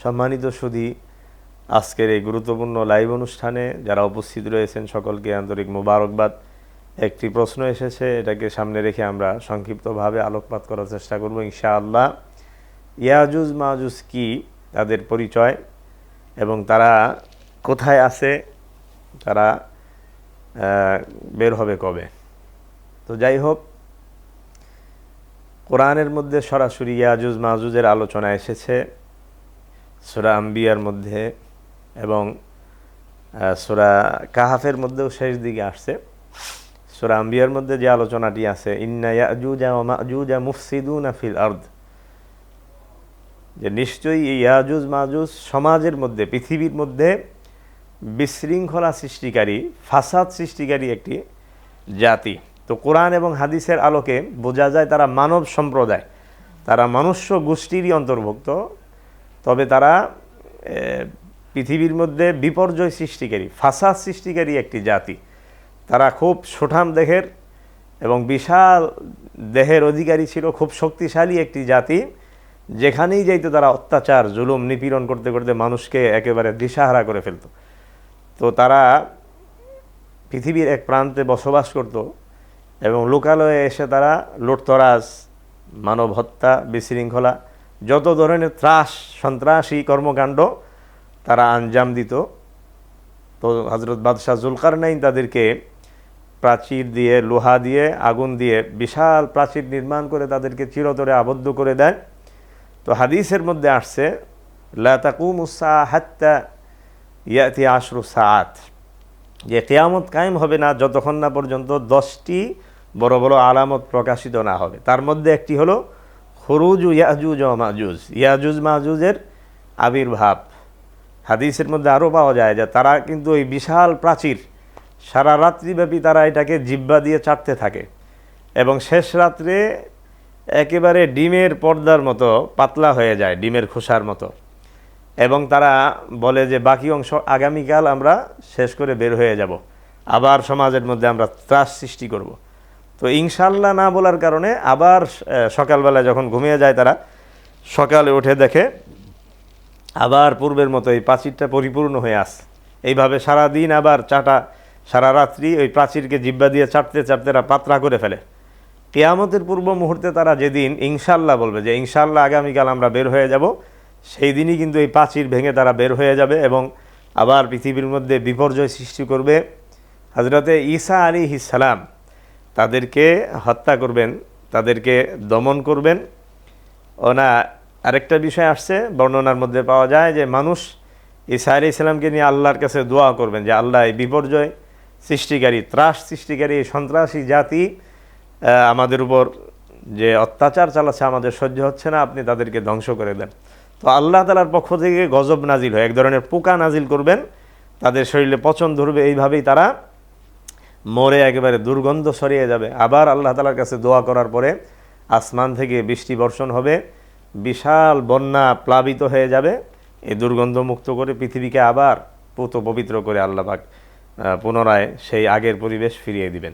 সম্মানিত সুধী, আজকের এই গুরুত্বপূর্ণ লাইভ অনুষ্ঠানে যারা উপস্থিত রয়েছেন সকলকে আন্তরিক মোবারকবাদ। একটি প্রশ্ন এসেছে, এটাকে সামনে রেখে আমরা সংক্ষিপ্তভাবে আলোকপাত করার চেষ্টা করব ইনশাআল্লাহ। ইয়াজুজ মাজুজ কি, তাদের পরিচয় এবং তারা কোথায় আছে, তারা বের হবে কবে। তো যাই হোক, কোরআনের মধ্যে সরাসরি ইয়াজুজ মাজুজের আলোচনা এসেছে সূরা আম্বিয়ার মধ্যে এবং সূরা কাহাফের মধ্যেও শেষ দিকে আসছে। সূরা আম্বিয়ার মধ্যে যে আলোচনাটি আছে, ইন্না ইয়াজুজা ওয়া মাজুজা মুফসিদুনা ফিল আরদ, যে নিশ্চয়ই এই ইয়াজুজ মাজুজ সমাজের মধ্যে, পৃথিবীর মধ্যে বিশৃঙ্খলা সৃষ্টিকারী, ফাসাদ সৃষ্টিকারী একটি জাতি। তো কোরআন এবং হাদিসের আলোকে বোঝা যায় তারা মানব সম্প্রদায়, তারা মনুষ্য গোষ্ঠীরই অন্তর্ভুক্ত, তবে তারা পৃথিবীর মধ্যে বিপর্যয় সৃষ্টিকারী, ফাসাদ সৃষ্টিকারী একটি জাতি। তারা খুব সুঠাম দেহের এবং বিশাল দেহের অধিকারী ছিল, খুব শক্তিশালী একটি জাতি। যেখানেই যাইতো তারা অত্যাচার, জুলুম, নিপীড়ন করতে করতে মানুষকে একেবারে দিশাহারা করে ফেলত। তো তারা পৃথিবীর এক প্রান্তে বসবাস করত এবং লোকালয়ে এসে তারা লুটতরাজ, মানব হত্যা, বিশৃঙ্খলা, যত ধরনের ত্রাস, সন্ত্রাসী কর্মকাণ্ড তারা আঞ্জাম দিত। তো হযরত বাদশাহ জুলকারনাইন তাদেরকে প্রাচীর দিয়ে, লোহা দিয়ে, আগুন দিয়ে বিশাল প্রাচীর নির্মাণ করে তাদেরকে চিরতরে আবদ্ধ করে দেয়। তো হাদিসের মধ্যে আসছে, লা তাকুমুস সাআ হাত্তা ইয়াতি আশরু সাআত, যে কিয়ামত কায়েম হবে না যতক্ষণ না পর্যন্ত 10টি বড় বড় আলামত প্রকাশিত না হবে। তার মধ্যে একটি হলো খুরুজু ইয়াজুজ ওয়া মাজুজ, ইয়াজুজ মাজুজের আবির্ভাব। হাদিসের মধ্যে আরও পাওয়া যায় যে তারা কিন্তু এই বিশাল প্রাচীর সারা রাত্রিব্যাপী তারা এটাকে জিহ্বা দিয়ে চাটতে থাকে এবং শেষ রাত্রে একেবারে ডিমের পর্দার মতো পাতলা হয়ে যায়, ডিমের খোসার মতো। এবং তারা বলে যে বাকি অংশ আগামীকাল আমরা শেষ করে বের হয়ে যাব, আবার সমাজের মধ্যে আমরা ত্রাস সৃষ্টি করব। তো ইনশাল্লাহ না বলার কারণে আবার সকালবেলা যখন ঘুমিয়ে যায় তারা, সকালে উঠে দেখে আবার পূর্বের মতো এই প্রাচীরটা পরিপূর্ণ হয়ে আসে। এইভাবে সারাদিন আবার সারা রাত্রি ওই প্রাচীরকে জিহ্বা দিয়ে চাটতে চাটতে তারা পাতলা করে ফেলে। কিয়ামতের পূর্ব মুহূর্তে তারা যেদিন ইনশাল্লাহ বলবে যে ইনশাল্লাহ আগামীকাল আমরা বের হয়ে যাব, সেই দিনই কিন্তু এই প্রাচীর ভেঙে তারা বের হয়ে যাবে এবং আবার পৃথিবীর মধ্যে বিপর্যয় সৃষ্টি করবে। হযরতে ঈসা আলাইহিস সালাম তাদেরকে হত্যা করবেন, তাদেরকে দমন করবেন। আরেকটা বিষয় আসছে, বর্ণনার মধ্যে পাওয়া যায় যে মানুষ ঈসা আলাইহিস সালামকে নিয়ে আল্লাহর কাছে দোয়া করবেন যে আল্লাহ, এই বিপর্যয় সৃষ্টিকারী, ত্রাস সৃষ্টিকারী এই সন্ত্রাসী জাতি আমাদের উপর যে অত্যাচার চালাচ্ছে আমাদের সহ্য হচ্ছে না, আপনি তাদেরকে ধ্বংস করে দেন। তো আল্লাহ তাআলার পক্ষ থেকে গজব নাজিল হয়, এক ধরনের পোকা নাজিল করবেন, তাদের শরীরে পচন ধরবে, এইভাবেই তারা মরে একেবারে দুর্গন্ধ ছড়িয়ে যাবে। আবার আল্লাহ তাআলার কাছে দোয়া করার পরে আসমান থেকে বৃষ্টি বর্ষণ হবে, বিশাল বন্যা প্লাবিত হয়ে যাবে, এই দুর্গন্ধ মুক্ত করে পৃথিবীকে আবার পবিত্র করে আল্লাহ পাক পুনরায় সেই আগের পরিবেশ ফিরিয়ে দিবেন।